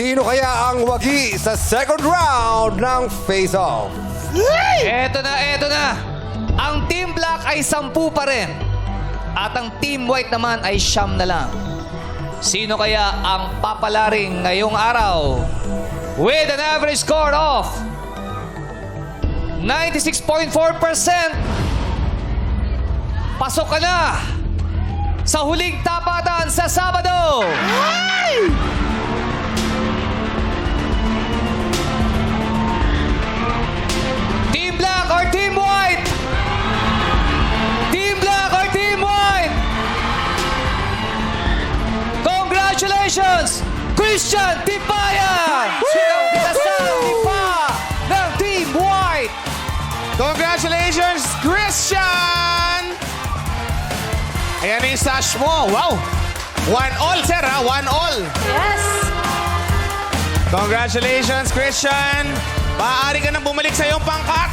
Sino kaya ang wagi sa second round ng face-off? Eto na. Ang Team Black ay 10 pa rin. At ang Team White naman ay 9 na lang. Sino kaya ang papalaring ngayong araw? With an average score of 96.4%. Pasok ka na sa huling tapatan sa Sabado. Team Black or Team White? Team Black or Team White? Congratulations, Christian Tipayan! Siyang pinasabi pa ng Team White! Congratulations, Christian! Ayan na yung stash mo. Wow! 1-all, sir, ha? 1-all. Yes! Congratulations, Christian! Maaari ka nang bumalik sa iyong pangkat.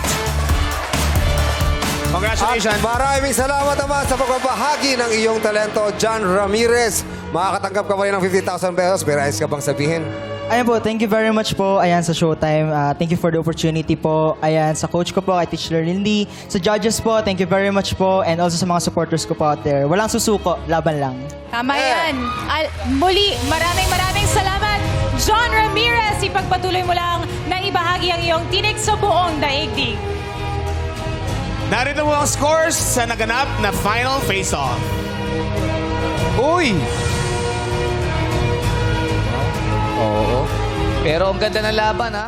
Congratulations. At maraming salamat naman sa pagbabahagi ng iyong talento, John Ramirez. Makakatanggap ka pa rin ng 50,000 pesos. Pero ayos ka bang sabihin? Ayan po, thank you very much po. Ayan, sa Showtime. Thank you for the opportunity po. Ayan, sa coach ko po, kay Teacher Lindy. Sa judges po, thank you very much po. And also sa mga supporters ko po out there. Walang susuko, laban lang. Tama yan. Muli, maraming salamat, John Ramirez. Ipagpatuloy mo lang na ibahagi ang iyong tinig sa buong daigdig. Narito mo ang scores sa naganap na final face-off. Uy! Pero ang ganda ng laban, ha?